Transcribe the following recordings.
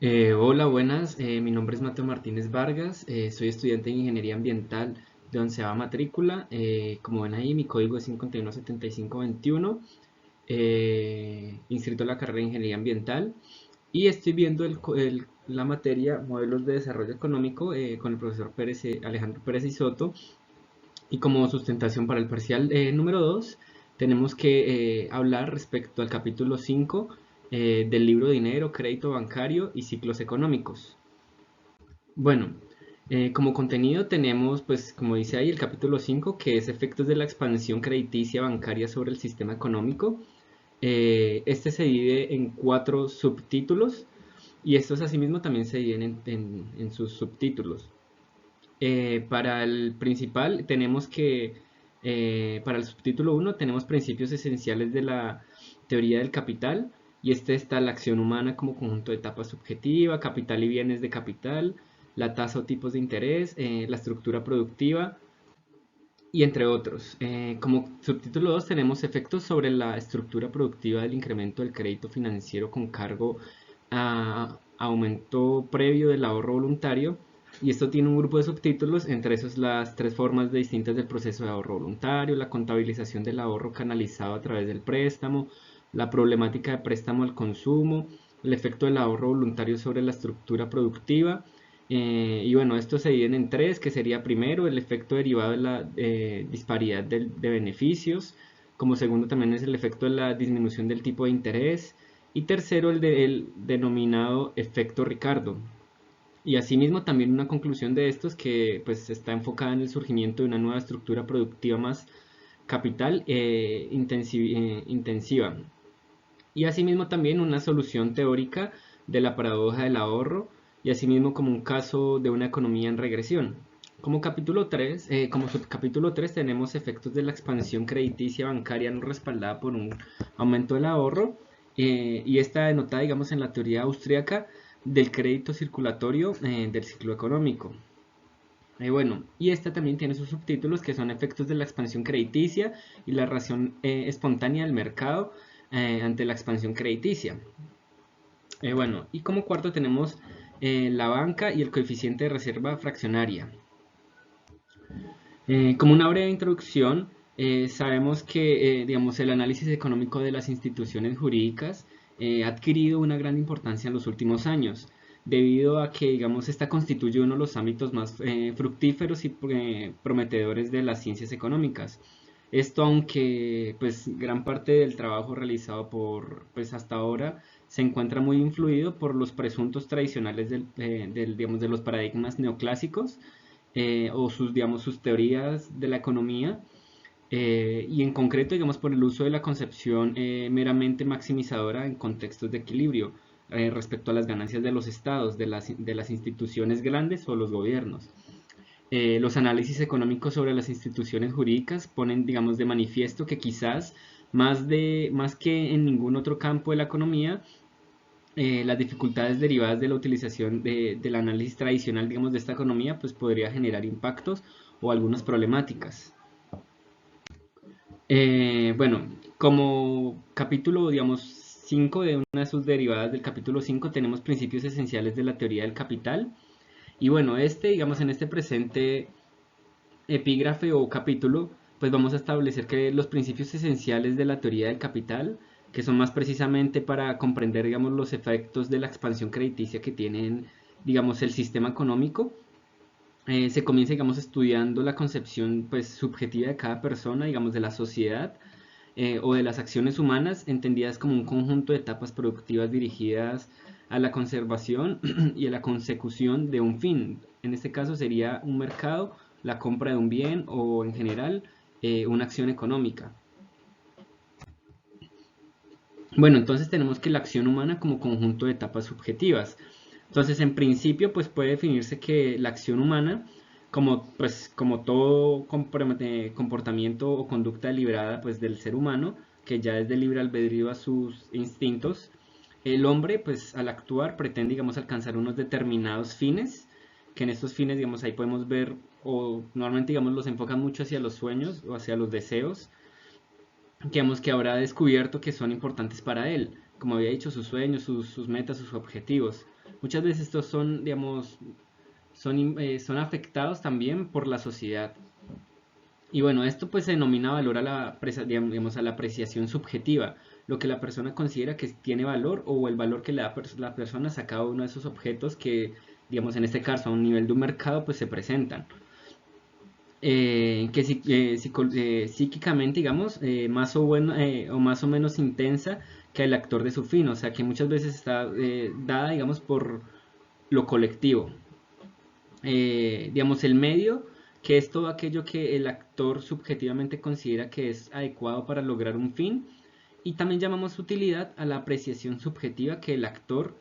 Hola, buenas. Mi nombre es Mateo Martínez Vargas. Soy estudiante de Ingeniería Ambiental de onceava matrícula. Como ven ahí, mi código es 517521. Inscrito en la carrera de Ingeniería Ambiental. Y estoy viendo la materia Modelos de Desarrollo Económico con el profesor Alejandro Pérez Isoto. Y como sustentación para el parcial número 2 tenemos que hablar respecto al capítulo 5 del libro Dinero, Crédito Bancario y Ciclos Económicos. Bueno, como contenido tenemos, pues como dice ahí, el capítulo 5 que es efectos de la expansión crediticia bancaria sobre el sistema económico. Este se divide en cuatro subtítulos y estos asimismo también se dividen en sus subtítulos. Para el principal tenemos para el subtítulo uno tenemos principios esenciales de la teoría del capital, y este está la acción humana como conjunto de etapas subjetiva, capital y bienes de capital, la tasa o tipos de interés, la estructura productiva y entre otros. Como subtítulo 2 tenemos efectos sobre la estructura productiva del incremento del crédito financiero con cargo a aumento previo del ahorro voluntario. Y esto tiene un grupo de subtítulos, entre esos las tres formas distintas del proceso de ahorro voluntario, la contabilización del ahorro canalizado a través del préstamo, la problemática de préstamo al consumo, el efecto del ahorro voluntario sobre la estructura productiva. Y bueno, estos se dividen en tres, que sería primero el efecto derivado de la disparidad de beneficios, como segundo también es el efecto de la disminución del tipo de interés, y tercero el denominado efecto Ricardo. Y asimismo también una conclusión de estos que pues está enfocada en el surgimiento de una nueva estructura productiva más capital intensiva. Y asimismo también una solución teórica de la paradoja del ahorro, y asimismo como un caso de una economía en regresión. Como subcapítulo 3 tenemos efectos de la expansión crediticia bancaria no respaldada por un aumento del ahorro, y esta denotada, digamos, en la teoría austríaca del crédito circulatorio del ciclo económico. Bueno, y esta también tiene sus subtítulos que son efectos de la expansión crediticia y la reacción espontánea del mercado ante la expansión crediticia. Bueno, y como cuarto tenemos la banca y el coeficiente de reserva fraccionaria. Como una breve introducción, sabemos que digamos, el análisis económico de las instituciones jurídicas ha adquirido una gran importancia en los últimos años, debido a que digamos, esta constituye uno de los ámbitos más fructíferos y prometedores de las ciencias económicas. Esto aunque pues, gran parte del trabajo realizado pues, hasta ahora se encuentra muy influido por los presuntos tradicionales digamos, de los paradigmas neoclásicos, o digamos, sus teorías de la economía, y en concreto, digamos, por el uso de la concepción meramente maximizadora en contextos de equilibrio respecto a las ganancias de los estados, de las instituciones grandes o los gobiernos. Los análisis económicos sobre las instituciones jurídicas ponen, digamos, de manifiesto que quizás más que en ningún otro campo de la economía, las dificultades derivadas de la utilización del análisis tradicional, digamos, de esta economía, pues podría generar impactos o algunas problemáticas. Bueno, como capítulo, digamos, 5 de una de sus derivadas del capítulo 5 tenemos principios esenciales de la teoría del capital. Y bueno, digamos, en este presente epígrafe o capítulo, pues vamos a establecer que los principios esenciales de la teoría del capital, que son más precisamente para comprender, digamos, los efectos de la expansión crediticia que tienen, digamos, el sistema económico, se comienza, digamos, estudiando la concepción, pues, subjetiva de cada persona, digamos, de la sociedad, o de las acciones humanas, entendidas como un conjunto de etapas productivas dirigidas a la conservación y a la consecución de un fin. En este caso sería un mercado, la compra de un bien o en general una acción económica. Bueno, entonces tenemos que la acción humana como conjunto de etapas subjetivas. Entonces, en principio, pues puede definirse que la acción humana, como todo comportamiento o conducta deliberada pues, del ser humano, que ya es de libre albedrío a sus instintos, el hombre, pues al actuar, pretende, digamos, alcanzar unos determinados fines, que en estos fines, digamos, ahí podemos ver, o normalmente, digamos, los enfocan mucho hacia los sueños o hacia los deseos, digamos que habrá descubierto que son importantes para él, como había dicho, sus sueños, sus metas, sus objetivos. muchas veces estos son, digamos, son afectados también por la sociedad. Y bueno, esto pues se denomina valor a digamos, a la apreciación subjetiva, lo que la persona considera que tiene valor o el valor que le da la persona a cada uno de esos objetos que, digamos, en este caso a un nivel de un mercado pues se presentan. Que psíquicamente, digamos, o más o menos intensa que el actor de su fin, o sea que muchas veces está dada, digamos, por lo colectivo. Digamos, el medio, que es todo aquello que el actor subjetivamente considera que es adecuado para lograr un fin, y también llamamos utilidad a la apreciación subjetiva que el actor,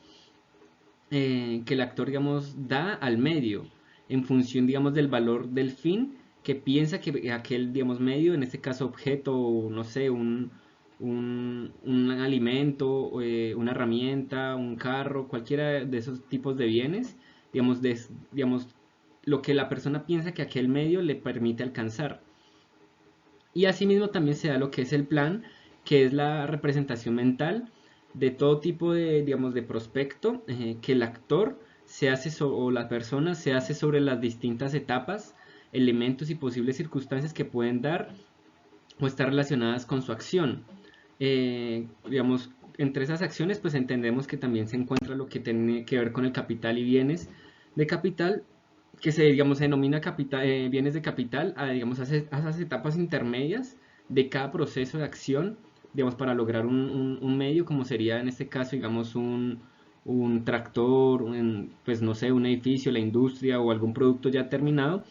digamos, da al medio, en función, digamos, del valor del fin que piensa que aquel, digamos, medio, en este caso objeto, no sé, un alimento, una herramienta, un carro, cualquiera de esos tipos de bienes, digamos, lo que la persona piensa que aquel medio le permite alcanzar. Y asimismo también se da lo que es el plan, que es la representación mental de todo tipo de, digamos, de prospecto que el actor o la persona se hace sobre las distintas etapas, elementos y posibles circunstancias que pueden dar o estar relacionadas con su acción. Digamos, entre esas acciones pues entendemos que también se encuentra lo que tiene que ver con el capital y bienes de capital, que digamos, se denomina bienes de capital digamos, a esas etapas intermedias de cada proceso de acción, digamos, para lograr un medio, como sería en este caso, digamos, un tractor, pues no sé, un edificio, la industria o algún producto ya terminado,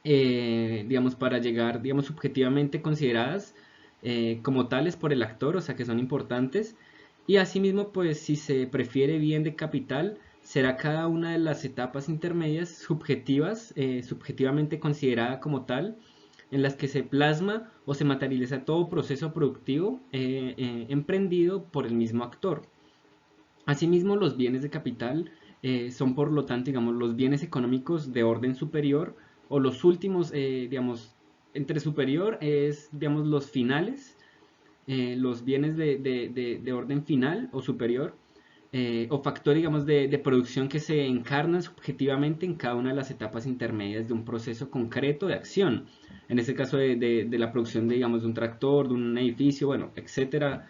digamos, para llegar, digamos, subjetivamente consideradas como tales por el actor, o sea que son importantes. Y asimismo, pues si se prefiere bien de capital, será cada una de las etapas intermedias subjetivamente considerada como tal, en las que se plasma o se materializa todo proceso productivo emprendido por el mismo actor. Asimismo, los bienes de capital son por lo tanto, digamos, los bienes económicos de orden superior o los últimos, digamos, entre superior es, digamos, los finales, los bienes de orden final o superior, o factor, digamos, de producción que se encarnan subjetivamente en cada una de las etapas intermedias de un proceso concreto de acción. En este caso de la producción, digamos, de un tractor, de un edificio, bueno, etcétera.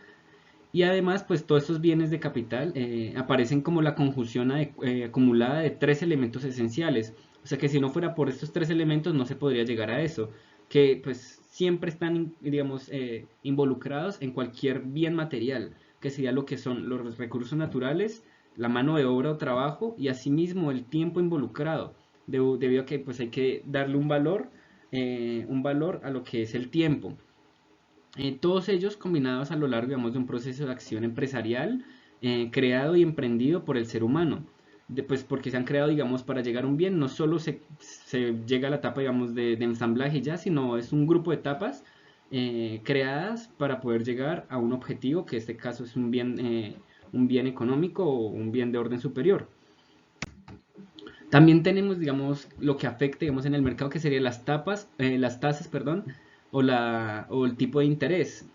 Y además, pues todos estos bienes de capital aparecen como la conjunción acumulada de tres elementos esenciales. O sea que si no fuera por estos tres elementos no se podría llegar a eso. Que pues siempre están, digamos, involucrados en cualquier bien material, que sería lo que son los recursos naturales, la mano de obra o trabajo y asimismo el tiempo involucrado. Debido a que pues hay que darle un valor a lo que es el tiempo. Todos ellos combinados a lo largo, digamos, de un proceso de acción empresarial creado y emprendido por el ser humano. Pues porque se han creado, digamos, para llegar a un bien, no solo se llega a la etapa, digamos, de ensamblaje ya, sino es un grupo de etapas creadas para poder llegar a un objetivo, que en este caso es un bien económico o un bien de orden superior. También tenemos, digamos, lo que afecta, digamos, en el mercado, que serían las tasas, perdón, o el tipo de interés.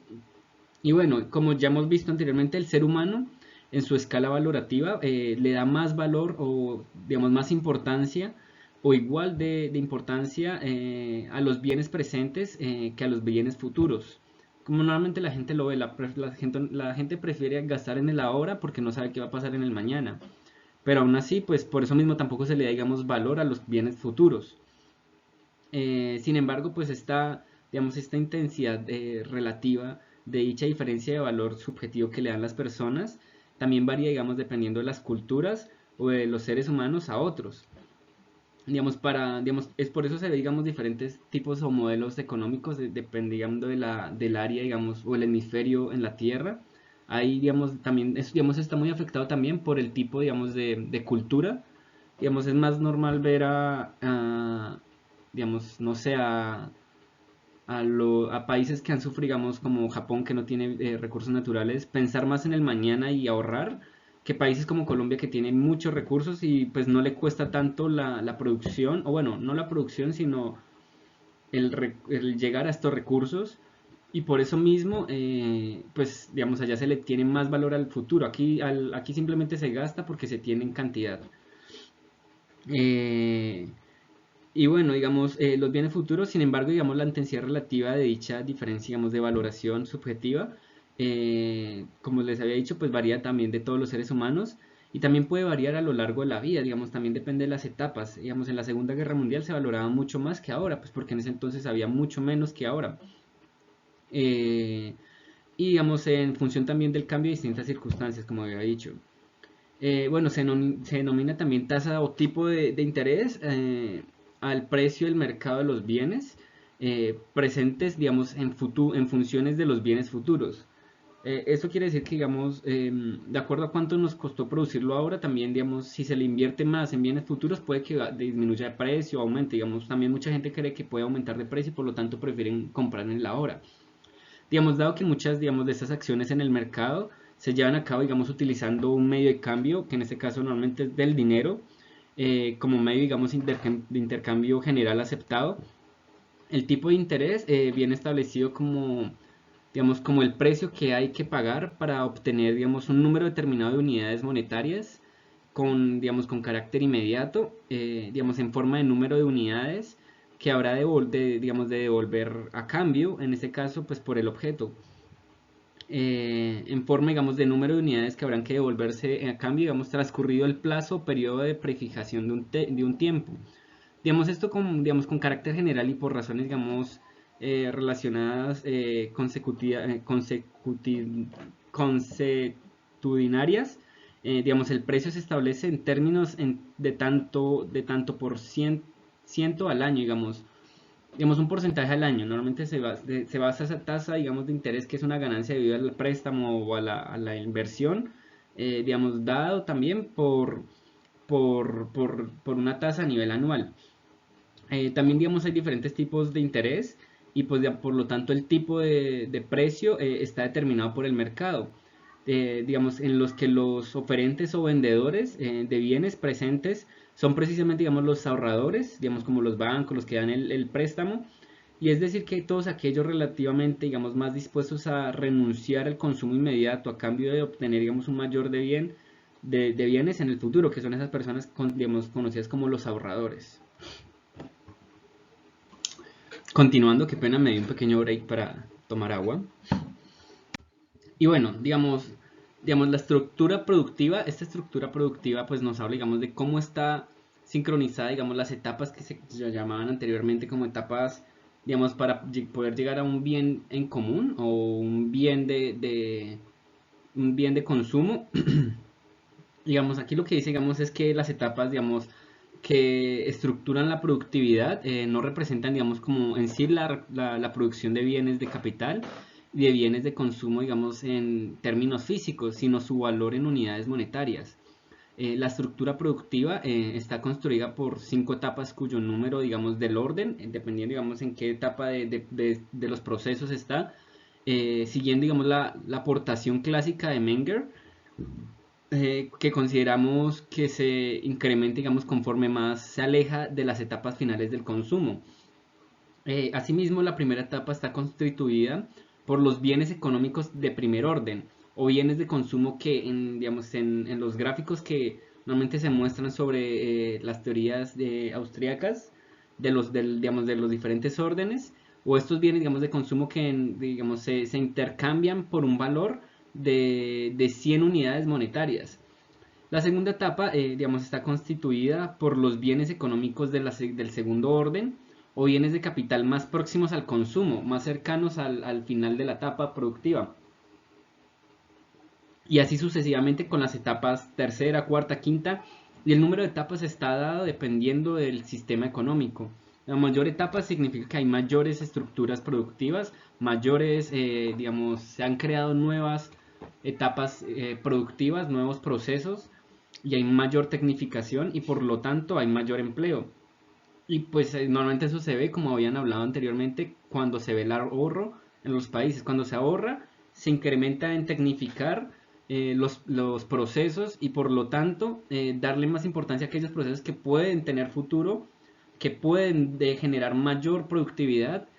Y bueno, como ya hemos visto anteriormente, el ser humano en su escala valorativa le da más valor o, digamos, más importancia o igual de importancia a los bienes presentes que a los bienes futuros. Como normalmente la gente lo ve, la gente prefiere gastar en el ahora porque no sabe qué va a pasar en el mañana. Pero aún así, pues por eso mismo tampoco se le da, digamos, valor a los bienes futuros. Sin embargo, pues esta intensidad relativa de dicha diferencia de valor subjetivo que le dan las personas también varía, digamos, dependiendo de las culturas o de los seres humanos a otros. Digamos, es por eso se ve, digamos, diferentes tipos o modelos económicos dependiendo del área, digamos, o el hemisferio en la Tierra. Ahí, digamos, también, digamos, está muy afectado también por el tipo, digamos, de cultura. Digamos, es más normal ver digamos, no sé, a países que han sufrido, digamos, como Japón, que no tiene recursos naturales, pensar más en el mañana y ahorrar, que países como Colombia, que tienen muchos recursos y pues no le cuesta tanto la producción, o bueno, no la producción, sino el llegar a estos recursos, y por eso mismo, pues digamos, allá se le tiene más valor al futuro. Aquí simplemente se gasta porque se tiene en cantidad. Eh, y bueno, digamos, los bienes futuros, sin embargo, digamos, la intensidad relativa de dicha diferencia, digamos, de valoración subjetiva, como les había dicho, pues varía también de todos los seres humanos y también puede variar a lo largo de la vida, digamos, también depende de las etapas. Digamos, en la Segunda Guerra Mundial se valoraba mucho más que ahora, pues porque en ese entonces había mucho menos que ahora. Eh, y digamos, en función también del cambio de distintas circunstancias, como había dicho. Bueno, se denomina también tasa o tipo de interés al precio del mercado de los bienes presentes, digamos, en funciones de los bienes futuros. Eso quiere decir que, digamos, de acuerdo a cuánto nos costó producirlo ahora, también, digamos, si se le invierte más en bienes futuros, puede que disminuya de precio o aumente. Digamos, también mucha gente cree que puede aumentar de precio y por lo tanto prefieren comprar en la hora. Digamos, dado que muchas, digamos, de estas acciones en el mercado se llevan a cabo, digamos, utilizando un medio de cambio, que en este caso normalmente es del dinero, como medio, digamos, de intercambio general aceptado, el tipo de interés viene establecido como, digamos, como el precio que hay que pagar para obtener, digamos, un número determinado de unidades monetarias digamos, con carácter inmediato, digamos, en forma de número de unidades que habrá digamos, de devolver a cambio, en este caso, pues por el objeto. En forma, digamos, de número de unidades que habrán que devolverse a cambio, digamos, transcurrido el plazo o periodo de prefijación de un tiempo. Digamos, esto digamos, con carácter general y por razones, digamos, relacionadas consuetudinarias, digamos, el precio se establece en términos de tanto por ciento al año, digamos, un porcentaje al año. Normalmente se basa esa tasa, digamos, de interés, que es una ganancia debido al préstamo o a la inversión, digamos, dado también por una tasa a nivel anual. También, digamos, hay diferentes tipos de interés y pues por lo tanto el tipo de precio está determinado por el mercado. Digamos, en los que los oferentes o vendedores de bienes presentes son precisamente, digamos, los ahorradores, digamos, como los bancos, los que dan el préstamo. Y es decir, que todos aquellos relativamente, digamos, más dispuestos a renunciar al consumo inmediato a cambio de obtener, digamos, un mayor de bienes en el futuro, que son esas personas, digamos, conocidas como los ahorradores. Continuando, qué pena, me di un pequeño break para tomar agua. Y bueno, digamos la estructura productiva, esta estructura productiva pues nos habla, digamos, de cómo está sincronizada, digamos, las etapas que se llamaban anteriormente como etapas, digamos, para poder llegar a un bien en común o un bien de consumo. Digamos, aquí lo que dice, digamos, es que las etapas, digamos, que estructuran la productividad no representan, digamos, como en sí la producción de bienes de capital y de bienes de consumo, digamos, en términos físicos, sino su valor en unidades monetarias. La estructura productiva está construida por 5 etapas cuyo número, digamos, del orden, dependiendo, digamos, en qué etapa de los procesos está, siguiendo, digamos, la aportación clásica de Menger, que consideramos que se incrementa, digamos, conforme más se aleja de las etapas finales del consumo. Asimismo, la primera etapa está constituida por los bienes económicos de primer orden o bienes de consumo que, digamos, en los gráficos que normalmente se muestran sobre las teorías austríacas digamos, de los diferentes órdenes, o estos bienes, digamos, de consumo que, digamos, se intercambian por un valor de 100 unidades monetarias. La segunda etapa, digamos, está constituida por los bienes económicos del segundo orden o bienes de capital más próximos al consumo, más cercanos al final de la etapa productiva. Y así sucesivamente con las etapas tercera, cuarta, quinta. Y el número de etapas está dado dependiendo del sistema económico. La mayor etapa significa que hay mayores estructuras productivas, digamos, se han creado nuevas etapas productivas, nuevos procesos y hay mayor tecnificación y por lo tanto hay mayor empleo. Y pues normalmente eso se ve, como habían hablado anteriormente, cuando se ve el ahorro en los países. Cuando se ahorra, se incrementa en tecnificar los procesos y por lo tanto darle más importancia a aquellos procesos que pueden tener futuro, que pueden generar mayor productividad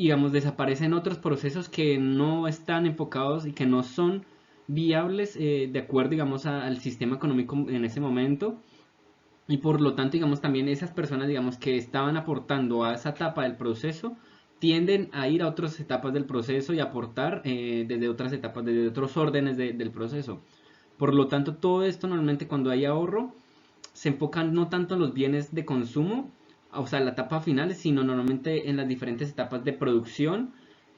digamos, desaparecen otros procesos que no están enfocados y que no son viables de acuerdo, digamos, al sistema económico en ese momento. Y por lo tanto, digamos, también esas personas, digamos, que estaban aportando a esa etapa del proceso, tienden a ir a otras etapas del proceso y aportar desde otras etapas, desde otros órdenes del proceso. Por lo tanto, todo esto normalmente cuando hay ahorro, se enfocan no tanto en los bienes de consumo, o sea, la etapa final, sino normalmente en las diferentes etapas de producción,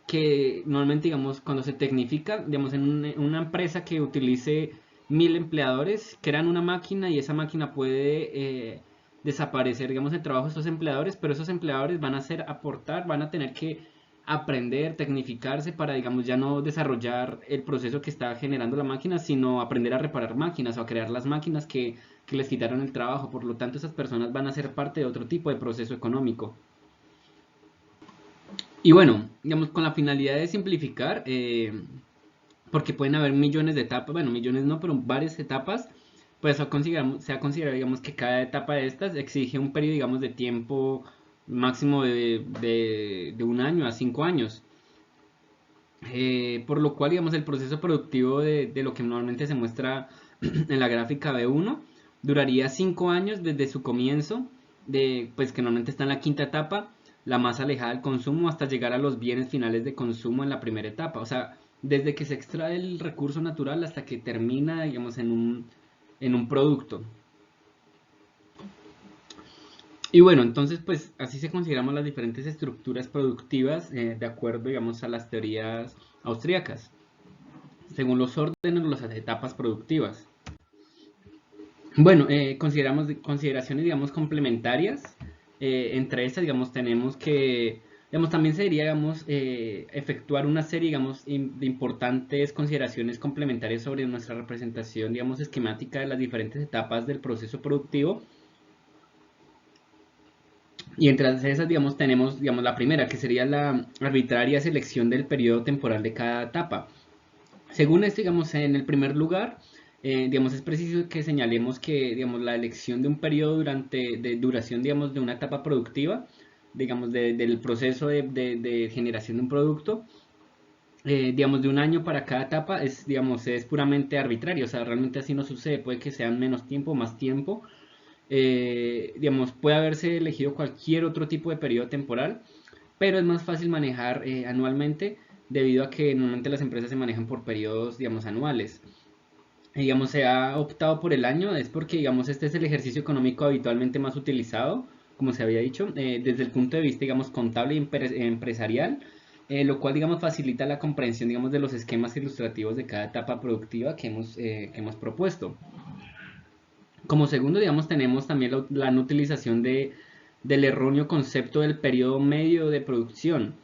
que normalmente, digamos, cuando se tecnifica, digamos, en una empresa que utilice 1000 empleadores, crean una máquina y esa máquina puede desaparecer, digamos, el trabajo de estos empleadores, pero esos empleadores van a hacer aportar, van a tener que aprender, tecnificarse para, digamos, ya no desarrollar el proceso que está generando la máquina, sino aprender a reparar máquinas o a crear las máquinas que les quitaron el trabajo. Por lo tanto, esas personas van a ser parte de otro tipo de proceso económico. Y bueno, digamos, con la finalidad de simplificar, porque pueden haber millones de etapas, bueno, millones no, pero varias etapas, pues se ha considerado, digamos, que cada etapa de estas exige un periodo, digamos, de tiempo máximo de 1 año a 5 años. Por lo cual, digamos, el proceso productivo de lo que normalmente se muestra en la gráfica B1 duraría 5 años desde su comienzo, pues que normalmente está en la quinta etapa, la más alejada del consumo, hasta llegar a los bienes finales de consumo en la primera etapa. O sea, desde que se extrae el recurso natural hasta que termina, digamos, en un producto. Y bueno, entonces, pues así se consideramos las diferentes estructuras productivas de acuerdo, digamos, a las teorías austríacas, según los órdenes o las etapas productivas. Bueno, consideramos consideraciones, digamos, complementarias. Entre estas, digamos, tenemos que, digamos, también sería, digamos, efectuar una serie, digamos, de importantes consideraciones complementarias sobre nuestra representación, digamos, esquemática de las diferentes etapas del proceso productivo. Y entre esas, digamos, tenemos, digamos, la primera, que sería la arbitraria selección del periodo temporal de cada etapa. Según esto, digamos, en el primer lugar, digamos, es preciso que señalemos que, digamos, la elección de un periodo de duración, digamos, de una etapa productiva, digamos, del proceso de generación de un producto, digamos, de 1 año para cada etapa es, digamos, es puramente arbitrario, o sea, realmente así no sucede, puede que sean menos tiempo, más tiempo, digamos, puede haberse elegido cualquier otro tipo de periodo temporal, pero es más fácil manejar anualmente debido a que normalmente las empresas se manejan por periodos, digamos, anuales. Digamos, se ha optado por el año, es porque, digamos, este es el ejercicio económico habitualmente más utilizado, como se había dicho, desde el punto de vista, digamos, contable y empresarial, lo cual, digamos, facilita la comprensión, digamos, de los esquemas ilustrativos de cada etapa productiva que hemos propuesto. Como segundo, digamos, tenemos también la no utilización del erróneo concepto del periodo medio de producción,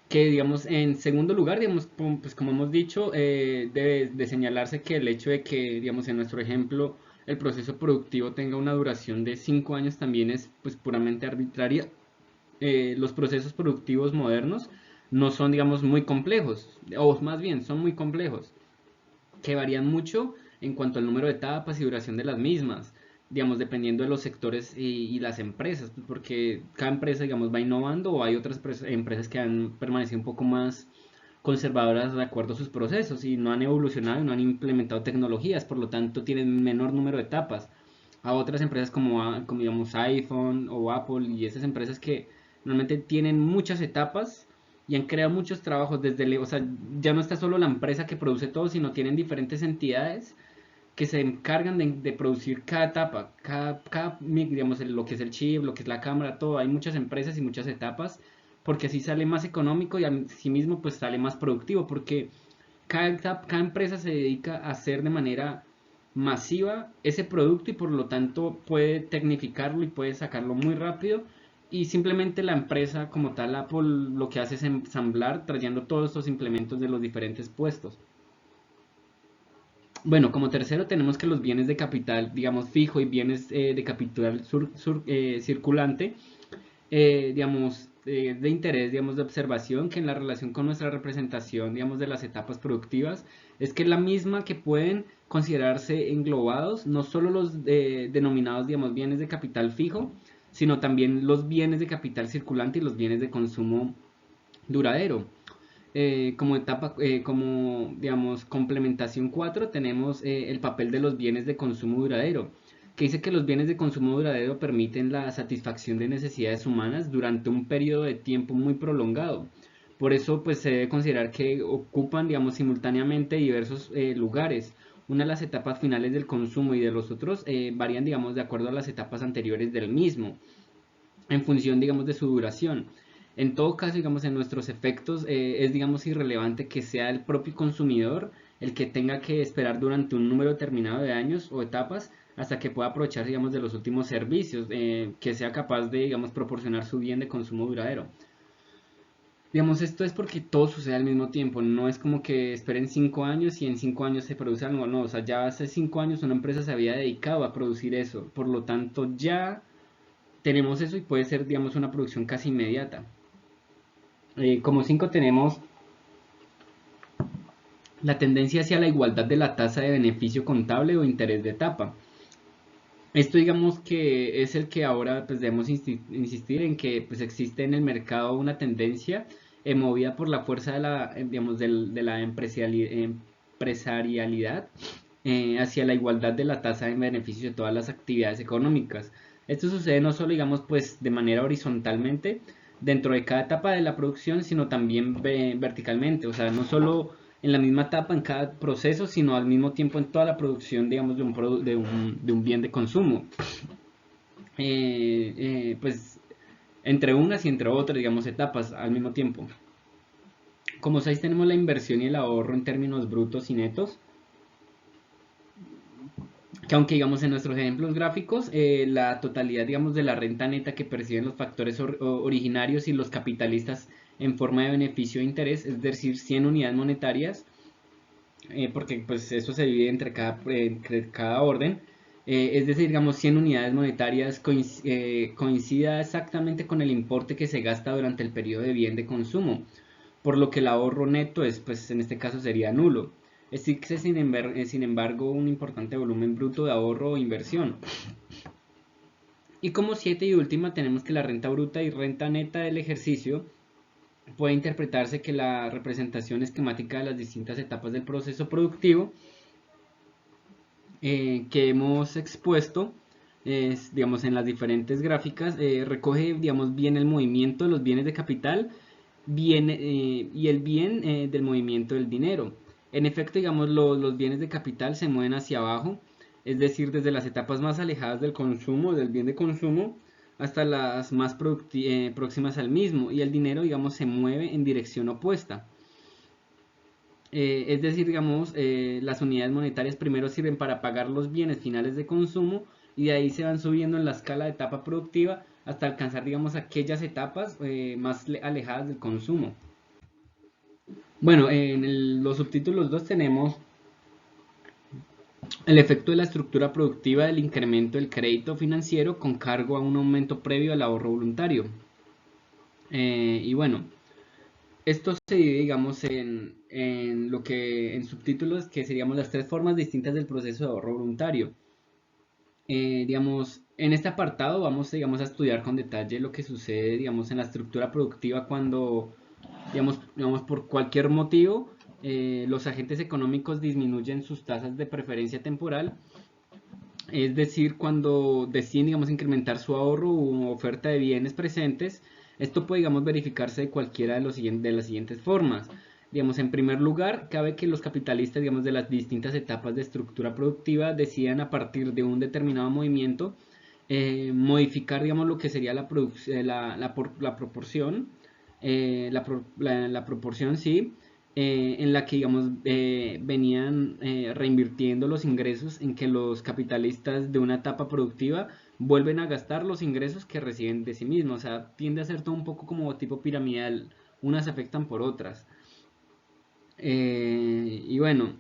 que, digamos, en segundo lugar, digamos, pues como hemos dicho, debe de señalarse que el hecho de que, digamos, en nuestro ejemplo, el proceso productivo tenga una duración de 5 años también es, pues, puramente arbitraria. Los procesos productivos modernos no son, digamos, muy complejos, o más bien, son muy complejos que varían mucho en cuanto al número de etapas y duración de las mismas, digamos, dependiendo de los sectores y las empresas, pues, porque cada empresa, digamos, va innovando o hay otras empresas que han permanecido un poco más conservadoras de acuerdo a sus procesos y no han evolucionado y no han implementado tecnologías, por lo tanto tienen menor número de etapas. A otras empresas como digamos iPhone o Apple y esas empresas que normalmente tienen muchas etapas y han creado muchos trabajos o sea, ya no está solo la empresa que produce todo, sino tienen diferentes entidades que se encargan de producir cada etapa, digamos, lo que es el chip, lo que es la cámara, todo. Hay muchas empresas y muchas etapas, porque así sale más económico y así mismo pues sale más productivo, porque cada empresa se dedica a hacer de manera masiva ese producto y por lo tanto puede tecnificarlo y puede sacarlo muy rápido y simplemente la empresa como tal Apple lo que hace es ensamblar trayendo todos estos implementos de los diferentes puestos. Bueno, como tercero tenemos que los bienes de capital, digamos, fijo y bienes de capital circulante, digamos, de interés, digamos, de observación, que en la relación con nuestra representación, digamos, de las etapas productivas, es que es la misma que pueden considerarse englobados, no solo los denominados, digamos, bienes de capital fijo, sino también los bienes de capital circulante y los bienes de consumo duradero. Como etapa, como digamos, complementación 4 tenemos el papel de los bienes de consumo duradero, que dice que los bienes de consumo duradero permiten la satisfacción de necesidades humanas durante un periodo de tiempo muy prolongado. Por eso, pues se debe considerar que ocupan, digamos, simultáneamente diversos lugares. Una de las etapas finales del consumo y de los otros varían, digamos, de acuerdo a las etapas anteriores del mismo en función, digamos, de su duración. En todo caso, digamos, en nuestros efectos es, digamos, irrelevante que sea el propio consumidor el que tenga que esperar durante un número determinado de años o etapas hasta que pueda aprovechar, digamos, de los últimos servicios, que sea capaz de, digamos, proporcionar su bien de consumo duradero. Digamos, esto es porque todo sucede al mismo tiempo, no es como que esperen 5 años y en 5 años se produce algo, no, o sea, ya hace 5 años una empresa se había dedicado a producir eso, por lo tanto ya tenemos eso y puede ser, digamos, una producción casi inmediata. Como 5 tenemos la tendencia hacia la igualdad de la tasa de beneficio contable o interés de etapa. Esto digamos que es el que ahora pues debemos insistir en que pues existe en el mercado una tendencia movida por la fuerza de la, digamos, de la empresarialidad hacia la igualdad de la tasa de beneficio de todas las actividades económicas. Esto sucede no solo, digamos, pues de manera horizontalmente dentro de cada etapa de la producción, sino también verticalmente, o sea, no solo en la misma etapa, en cada proceso, sino al mismo tiempo en toda la producción, digamos, de un bien de consumo. Pues entre unas y entre otras, digamos, etapas al mismo tiempo. Como 6 tenemos la inversión y el ahorro en términos brutos y netos, que aunque digamos en nuestros ejemplos gráficos, la totalidad digamos de la renta neta que perciben los factores originarios y los capitalistas en forma de beneficio e interés, es decir, 100 unidades monetarias, porque pues eso se divide entre cada orden, es decir, digamos 100 unidades monetarias coincida exactamente con el importe que se gasta durante el periodo de bien de consumo, por lo que el ahorro neto es, pues en este caso sería nulo. Existe sin embargo un importante volumen bruto de ahorro o inversión. Y como 7 y última tenemos que la renta bruta y renta neta del ejercicio puede interpretarse que la representación esquemática de las distintas etapas del proceso productivo que hemos expuesto digamos, en las diferentes gráficas recoge digamos, bien el movimiento de los bienes de capital y el bien del movimiento del dinero. En efecto, digamos, los bienes de capital se mueven hacia abajo, es decir, desde las etapas más alejadas del consumo, del bien de consumo, hasta las más próximas al mismo, y el dinero, digamos, se mueve en dirección opuesta. Es decir, digamos, las unidades monetarias primero sirven para pagar los bienes finales de consumo y de ahí se van subiendo en la escala de etapa productiva hasta alcanzar, digamos, aquellas etapas más alejadas del consumo. Bueno, en los subtítulos 2 tenemos el efecto de la estructura productiva del incremento del crédito financiero con cargo a un aumento previo al ahorro voluntario. Y bueno, esto se divide, digamos, en lo que en subtítulos que seríamos las tres formas distintas del proceso de ahorro voluntario. Digamos, en este apartado vamos, digamos, a estudiar con detalle lo que sucede, digamos, en la estructura productiva cuando, digamos por cualquier motivo, los agentes económicos disminuyen sus tasas de preferencia temporal, es decir, cuando deciden, digamos, incrementar su ahorro u oferta de bienes presentes. Esto puede, digamos, verificarse de cualquiera de las siguientes formas. Digamos, en primer lugar, cabe que los capitalistas, digamos, de las distintas etapas de estructura productiva decidan a partir de un determinado movimiento modificar, digamos, lo que sería la proporción, la proporción, sí, en la que, digamos, venían reinvirtiendo los ingresos en que los capitalistas de una etapa productiva vuelven a gastar los ingresos que reciben de sí mismos. O sea, tiende a ser todo un poco como tipo piramidal, unas afectan por otras. Y bueno,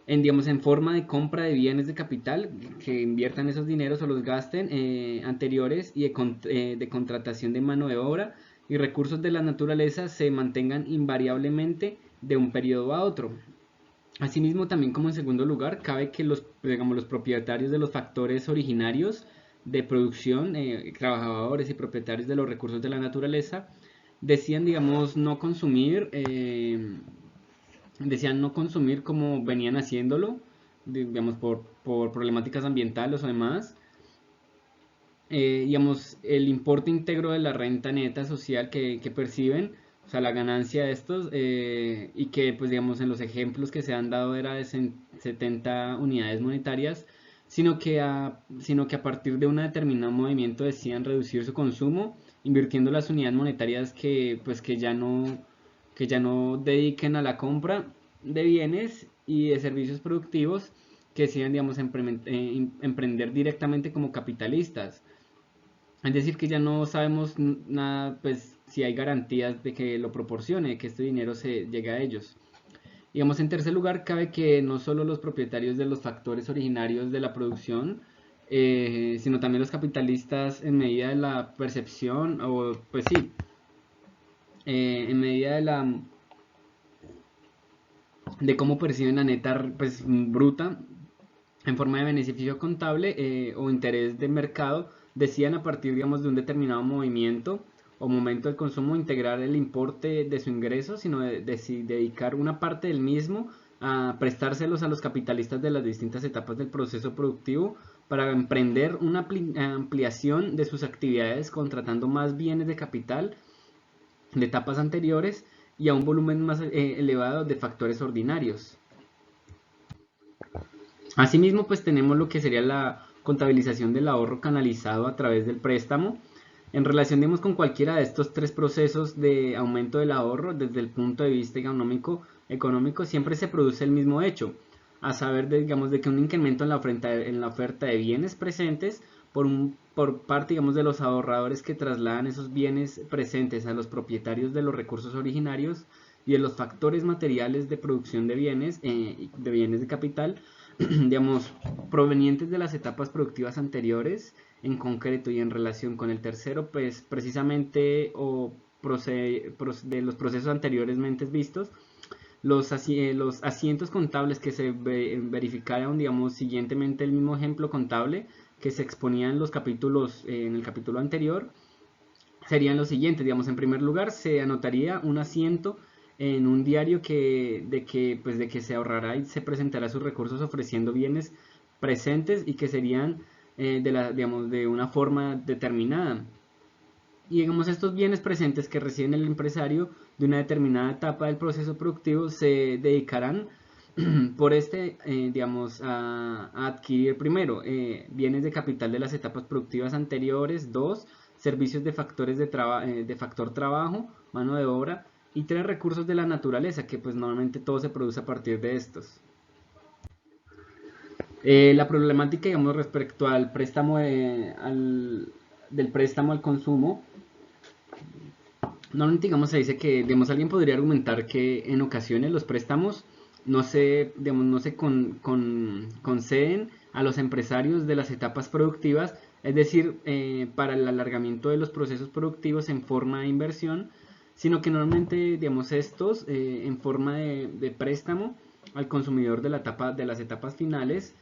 digamos, en forma de compra de bienes de capital que inviertan esos dineros o los gasten anteriores y de contratación de mano de obra y recursos de la naturaleza se mantengan invariablemente de un periodo a otro. Asimismo, también como en segundo lugar, cabe que digamos, los propietarios de los factores originarios de producción, trabajadores y propietarios de los recursos de la naturaleza, decían, digamos, no consumir, decían no consumir como venían haciéndolo, digamos, por problemáticas ambientales o demás. Digamos, el importe íntegro de la renta neta social que perciben, o sea, la ganancia de estos, y que, pues, digamos, en los ejemplos que se han dado era de 70 unidades monetarias, sino que a partir de un determinado movimiento decían reducir su consumo, invirtiendo las unidades monetarias pues, que ya no dediquen a la compra de bienes y de servicios productivos que deciden, digamos, emprender directamente como capitalistas. Es decir, que ya no sabemos nada, pues si hay garantías de que lo proporcione, que este dinero se llegue a ellos. Digamos, en tercer lugar, cabe que no solo los propietarios de los factores originarios de la producción, sino también los capitalistas en medida de la percepción, o pues sí, en medida de cómo perciben la neta pues, bruta, en forma de beneficio contable o interés de mercado, decían a partir, digamos, de un determinado movimiento o momento del consumo integrar el importe de su ingreso, sino dedicar una parte del mismo a prestárselos a los capitalistas de las distintas etapas del proceso productivo para emprender una ampliación de sus actividades contratando más bienes de capital de etapas anteriores y a un volumen más elevado de factores ordinarios. Asimismo, pues tenemos lo que sería la contabilización del ahorro canalizado a través del préstamo. En relación, digamos, con cualquiera de estos tres procesos de aumento del ahorro, desde el punto de vista económico siempre se produce el mismo hecho, a saber, digamos, de que un incremento en la oferta de bienes presentes por parte, digamos, de los ahorradores que trasladan esos bienes presentes a los propietarios de los recursos originarios y de los factores materiales de producción de bienes de capital, digamos, provenientes de las etapas productivas anteriores, en concreto y en relación con el tercero, pues precisamente de los procesos anteriormente vistos, los asientos contables que se verificaron, digamos, siguientemente el mismo ejemplo contable que se exponía en los capítulos, en el capítulo anterior, serían los siguientes, digamos, en primer lugar se anotaría un asiento en un diario pues, de que se ahorrará y se presentará sus recursos ofreciendo bienes presentes y que serían digamos, de una forma determinada. Y digamos, estos bienes presentes que recibe el empresario de una determinada etapa del proceso productivo se dedicarán por digamos, a adquirir primero bienes de capital de las etapas productivas anteriores, dos, servicios de factores de factor trabajo, mano de obra, y tres, recursos de la naturaleza, que pues normalmente todo se produce a partir de estos. La problemática, digamos, respecto al préstamo del préstamo al consumo, normalmente, digamos, se dice que, digamos, alguien podría argumentar que en ocasiones los préstamos digamos, no se conceden a los empresarios de las etapas productivas, es decir, para el alargamiento de los procesos productivos en forma de inversión, sino que normalmente, digamos, estos en forma de préstamo al consumidor de las etapas finales.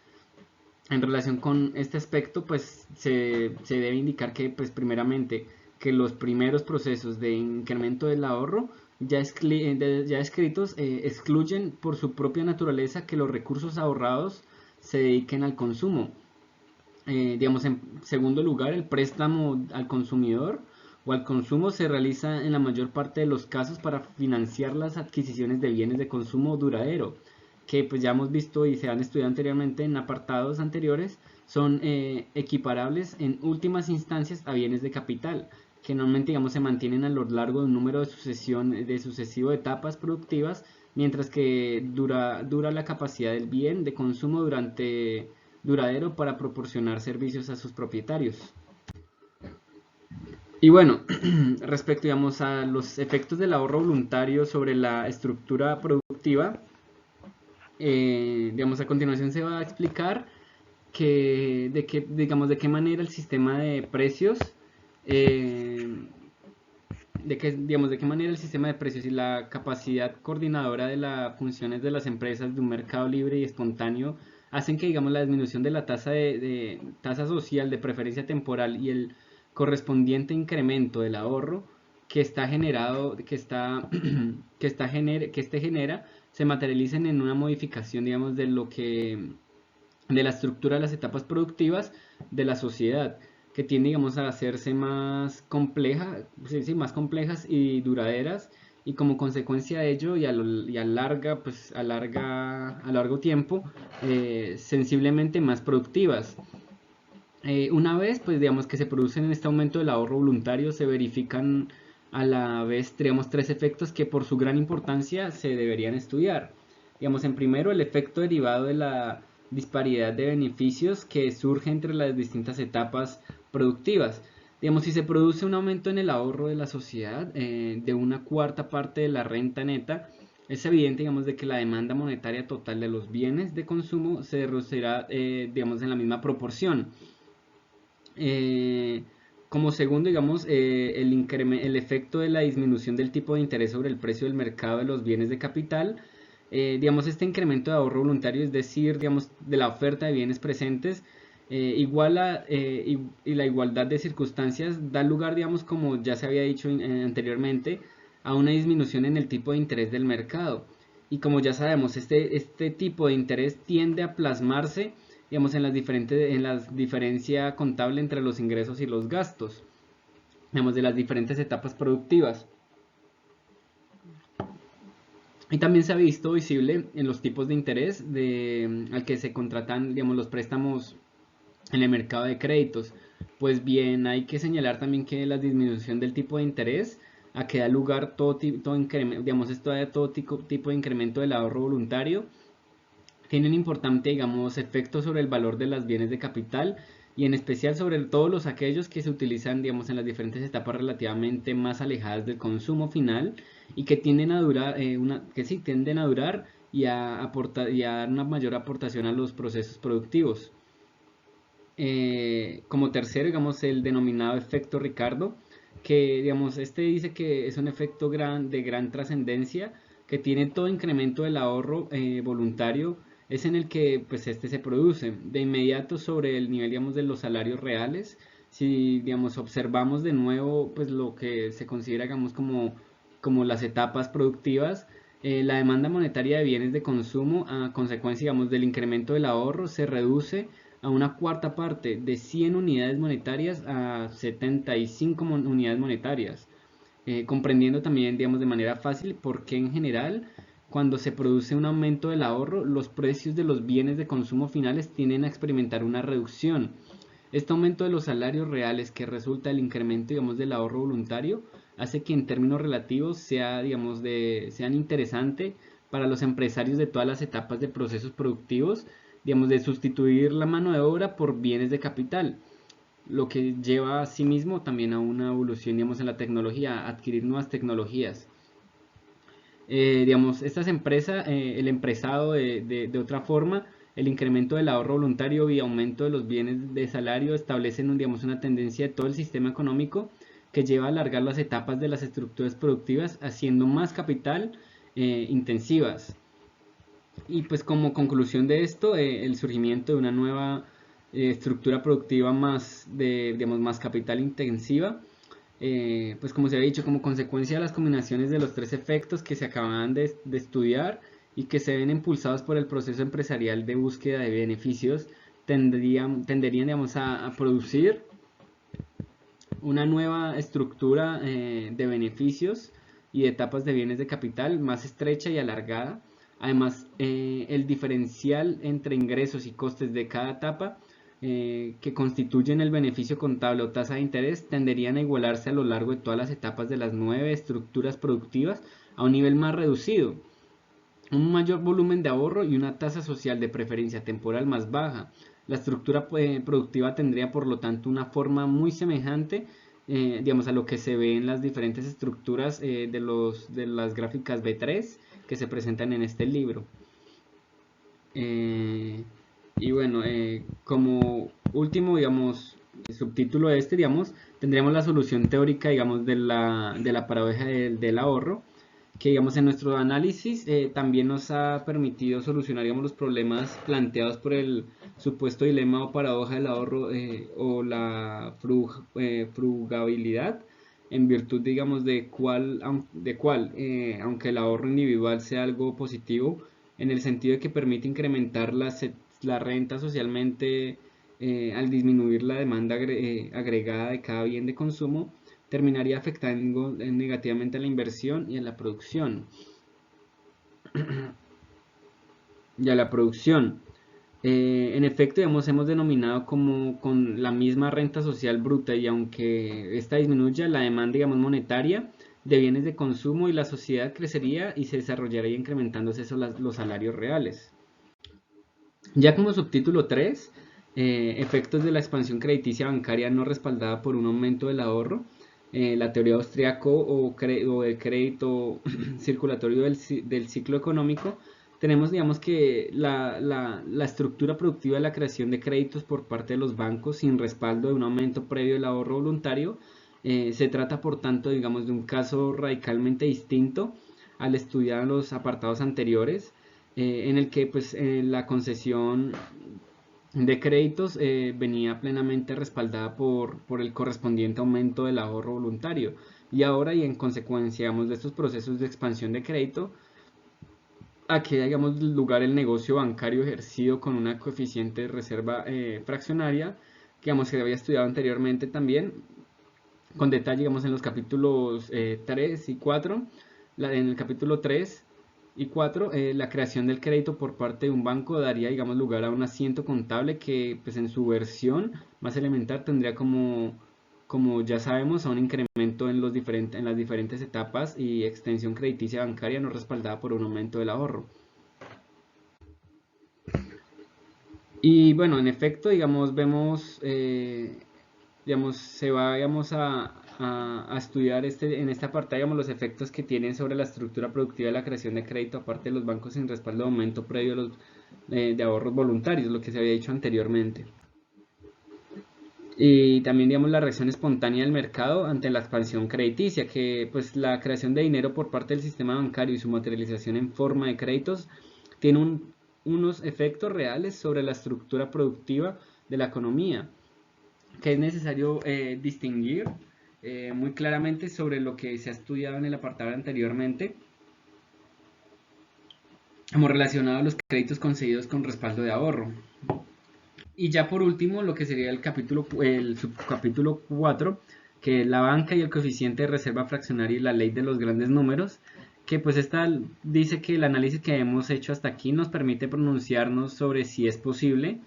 En relación con este aspecto, pues se debe indicar que, pues, primeramente, que los primeros procesos de incremento del ahorro ya escritos excluyen por su propia naturaleza que los recursos ahorrados se dediquen al consumo. Digamos, en segundo lugar, el préstamo al consumidor o al consumo se realiza en la mayor parte de los casos para financiar las adquisiciones de bienes de consumo duradero, que pues ya hemos visto y se han estudiado anteriormente en apartados anteriores, son equiparables en últimas instancias a bienes de capital, que normalmente, digamos, se mantienen a lo largo de un número de sucesivo etapas productivas, mientras que dura la capacidad del bien de consumo duradero para proporcionar servicios a sus propietarios. Y bueno, respecto, digamos, a los efectos del ahorro voluntario sobre la estructura productiva, digamos, a continuación se va a explicar digamos, de qué manera el sistema de precios, eh, digamos, de qué manera el sistema de precios y la capacidad coordinadora de las funciones de las empresas de un mercado libre y espontáneo hacen que, digamos, la disminución de la de tasa social de preferencia temporal y el correspondiente incremento del ahorro que está generado, que este genera, se materialicen en una modificación, digamos, de la estructura de las etapas productivas de la sociedad, que tiende, digamos, a hacerse más compleja, sí, sí, más complejas y duraderas, y como consecuencia de ello y a larga, pues a largo tiempo, sensiblemente más productivas. Una vez, pues digamos que se producen en este aumento del ahorro voluntario, se verifican a la vez, digamos, tres efectos que por su gran importancia se deberían estudiar. Digamos, en primero, el efecto derivado de la disparidad de beneficios que surge entre las distintas etapas productivas. Digamos, si se produce un aumento en el ahorro de la sociedad de una cuarta parte de la renta neta, es evidente, digamos, de que la demanda monetaria total de los bienes de consumo se reducirá, digamos, en la misma proporción. Eh, Como segundo, digamos, el efecto de la disminución del tipo de interés sobre el precio del mercado de los bienes de capital. Digamos, este incremento de ahorro voluntario, es decir, digamos, de la oferta de bienes presentes, y la igualdad de circunstancias da lugar, digamos, como ya se había dicho anteriormente, a una disminución en el tipo de interés del mercado. Y como ya sabemos, este tipo de interés tiende a plasmarse, digamos, en la diferencia contable entre los ingresos y los gastos, digamos, de las diferentes etapas productivas. Y también se ha visto visible en los tipos de interés al que se contratan, digamos, los préstamos en el mercado de créditos. Pues bien, hay que señalar también que la disminución del tipo de interés a que da lugar todo incremento, digamos, esto da todo tipo de incremento del ahorro voluntario, tiene un importante, digamos, efecto sobre el valor de los bienes de capital y en especial sobre todos los aquellos que se utilizan, digamos, en las diferentes etapas relativamente más alejadas del consumo final y que tienden a durar, que sí, tienden a durar y a dar una mayor aportación a los procesos productivos. Como tercero, digamos, el denominado efecto Ricardo, que, digamos, este dice que es un efecto de gran trascendencia, que tiene todo incremento del ahorro voluntario, es en el que, pues, este se produce de inmediato sobre el nivel, digamos, de los salarios reales. Si, digamos, observamos de nuevo, pues, lo que se considera, digamos, como las etapas productivas, la demanda monetaria de bienes de consumo, a consecuencia, digamos, del incremento del ahorro, se reduce a una cuarta parte, de 100 unidades monetarias a 75 unidades monetarias, comprendiendo también, digamos, de manera fácil por qué en general, cuando se produce un aumento del ahorro, los precios de los bienes de consumo finales tienden a experimentar una reducción. Este aumento de los salarios reales que resulta del incremento, digamos, del ahorro voluntario hace que en términos relativos sean interesante para los empresarios de todas las etapas de procesos productivos, digamos, de sustituir la mano de obra por bienes de capital, lo que lleva a sí mismo también a una evolución, digamos, en la tecnología, a adquirir nuevas tecnologías. Digamos, estas empresas, el empresado de otra forma, el incremento del ahorro voluntario y aumento de los bienes de salario establecen, digamos, una tendencia de todo el sistema económico que lleva a alargar las etapas de las estructuras productivas, haciendo más capital intensivas. Y pues como conclusión de esto, el surgimiento de una nueva estructura productiva digamos, más capital intensiva, pues como se había dicho, como consecuencia de las combinaciones de los tres efectos que se acababan de estudiar y que se ven impulsados por el proceso empresarial de búsqueda de beneficios, tenderían digamos, a producir una nueva estructura de beneficios y de etapas de bienes de capital más estrecha y alargada. Además, el diferencial entre ingresos y costes de cada etapa que constituyen el beneficio contable o tasa de interés tenderían a igualarse a lo largo de todas las etapas de las 9 estructuras productivas a un nivel más reducido, un mayor volumen de ahorro y una tasa social de preferencia temporal más baja. La estructura productiva tendría por lo tanto una forma muy semejante, digamos, a lo que se ve en las diferentes estructuras de las gráficas B3 que se presentan en este libro. Eh, y bueno, como último, digamos, subtítulo de este, digamos, tendríamos la solución teórica, digamos, de la paradoja del ahorro, que digamos en nuestro análisis también nos ha permitido solucionar, digamos, los problemas planteados por el supuesto dilema o paradoja del ahorro o la frugabilidad, en virtud, digamos, aunque el ahorro individual sea algo positivo, en el sentido de que permite incrementar la renta socialmente al disminuir la demanda agregada de cada bien de consumo, terminaría afectando negativamente a la inversión y a la producción. Y a la producción. En efecto, hemos denominado como con la misma renta social bruta, y aunque esta disminuya la demanda, digamos, monetaria de bienes de consumo, y la sociedad crecería y se desarrollaría incrementándose los salarios reales. Ya como subtítulo 3, efectos de la expansión crediticia bancaria no respaldada por un aumento del ahorro, la teoría austriaco o el crédito circulatorio del ciclo económico. Tenemos, digamos, que la estructura productiva de la creación de créditos por parte de los bancos sin respaldo de un aumento previo del ahorro voluntario. Se trata, por tanto, digamos, de un caso radicalmente distinto al estudiado en los apartados anteriores, en el que pues la concesión de créditos venía plenamente respaldada por el correspondiente aumento del ahorro voluntario. Y ahora, y en consecuencia, digamos, de estos procesos de expansión de crédito, a que digamos lugar el negocio bancario ejercido con una coeficiente de reserva fraccionaria, que digamos que había estudiado anteriormente también con detalle, digamos, en los capítulos 3 y 4. En el capítulo 3 y 4, la creación del crédito por parte de un banco daría, digamos, lugar a un asiento contable que, pues, en su versión más elemental tendría como ya sabemos, a un incremento en las diferentes etapas y extensión crediticia bancaria no respaldada por un aumento del ahorro. Y bueno, en efecto, digamos, vemos, digamos, se va, digamos, a estudiar en esta parte, digamos, los efectos que tienen sobre la estructura productiva de la creación de crédito, aparte de los bancos sin respaldo de aumento previo de ahorros voluntarios, lo que se había dicho anteriormente. Y también, digamos, la reacción espontánea del mercado ante la expansión crediticia, que pues la creación de dinero por parte del sistema bancario y su materialización en forma de créditos tiene unos efectos reales sobre la estructura productiva de la economía, que es necesario distinguir muy claramente sobre lo que se ha estudiado en el apartado anteriormente, como relacionado a los créditos concedidos con respaldo de ahorro. Y ya por último, lo que sería el subcapítulo 4, que es la banca y el coeficiente de reserva fraccionaria y la ley de los grandes números, que pues esta dice que el análisis que hemos hecho hasta aquí nos permite pronunciarnos sobre si es posible,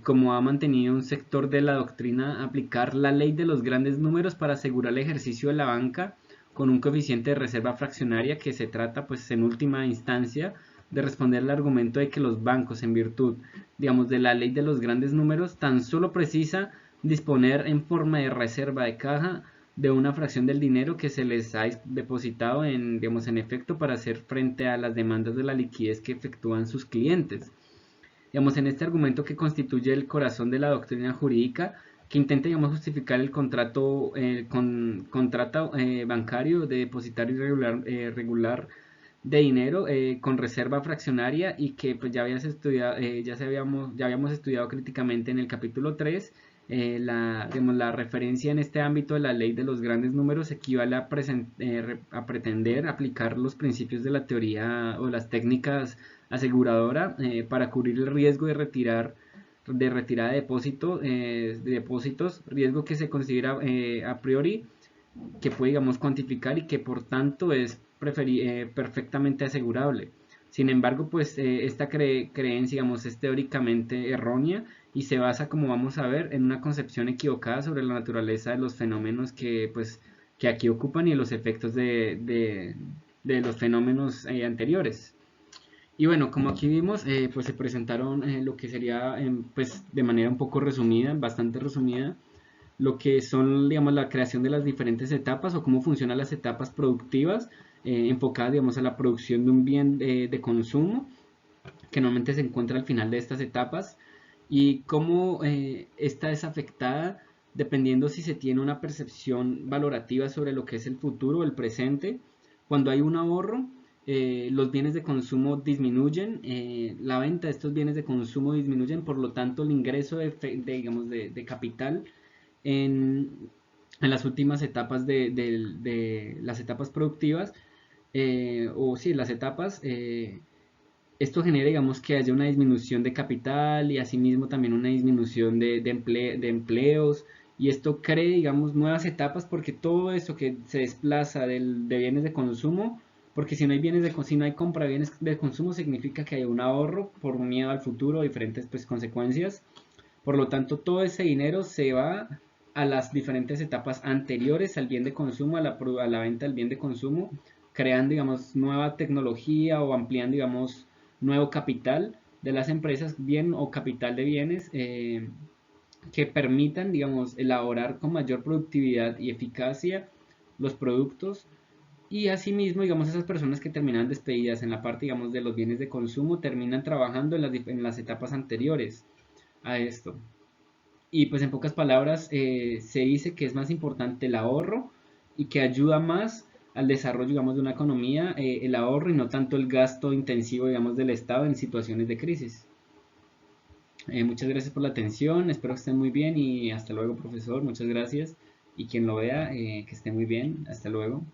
como ha mantenido un sector de la doctrina, aplicar la ley de los grandes números para asegurar el ejercicio de la banca con un coeficiente de reserva fraccionaria, que se trata pues en última instancia de responder al argumento de que los bancos, en virtud, digamos, de la ley de los grandes números, tan solo precisa disponer en forma de reserva de caja de una fracción del dinero que se les ha depositado digamos, en efecto, para hacer frente a las demandas de la liquidez que efectúan sus clientes. Digamos, en este argumento, que constituye el corazón de la doctrina jurídica, que intenta, digamos, justificar el contrato bancario de depositario regular de dinero con reserva fraccionaria, y que pues ya ya habíamos estudiado críticamente en el capítulo 3. Digamos, la referencia en este ámbito de la ley de los grandes números equivale a pretender aplicar los principios de la teoría o las técnicas aseguradora para cubrir el riesgo de retirada de depósitos, riesgo que se considera a priori, que puede, digamos, cuantificar, y que por tanto es perfectamente asegurable. Sin embargo, pues esta creencia, digamos, es teóricamente errónea y se basa, como vamos a ver, en una concepción equivocada sobre la naturaleza de los fenómenos que aquí ocupan y los efectos de los fenómenos anteriores. Y bueno, como aquí vimos, pues se presentaron lo que sería, pues de manera un poco resumida, bastante resumida, lo que son, digamos, la creación de las diferentes etapas o cómo funcionan las etapas productivas enfocadas, digamos, a la producción de un bien de consumo que normalmente se encuentra al final de estas etapas, y cómo esta es afectada dependiendo si se tiene una percepción valorativa sobre lo que es el futuro o el presente. Cuando hay un ahorro, los bienes de consumo disminuyen, la venta de estos bienes de consumo disminuyen, por lo tanto el ingreso digamos, de capital en, en las últimas etapas de las etapas productivas, o sí, las etapas, esto genera, digamos, que haya una disminución de capital y asimismo también una disminución de empleos. Y esto cree, digamos, nuevas etapas porque todo eso que se desplaza de bienes de consumo, porque si no hay si no hay compra de bienes de consumo, significa que hay un ahorro por un miedo al futuro, diferentes pues consecuencias. Por lo tanto, todo ese dinero se va a las diferentes etapas anteriores al bien de consumo, a la venta del bien de consumo, creando, digamos, nueva tecnología o ampliando, digamos, nuevo capital de las empresas, bien o capital de bienes, que permitan, digamos, elaborar con mayor productividad y eficacia los productos. Y asimismo, digamos, esas personas que terminan despedidas en la parte, digamos, de los bienes de consumo, terminan trabajando en las etapas anteriores a esto. Y pues en pocas palabras, se dice que es más importante el ahorro y que ayuda más al desarrollo, digamos, de una economía, el ahorro y no tanto el gasto intensivo, digamos, del Estado en situaciones de crisis. Muchas gracias por la atención, espero que estén muy bien y hasta luego, profesor, muchas gracias. Y quien lo vea, que esté muy bien, hasta luego.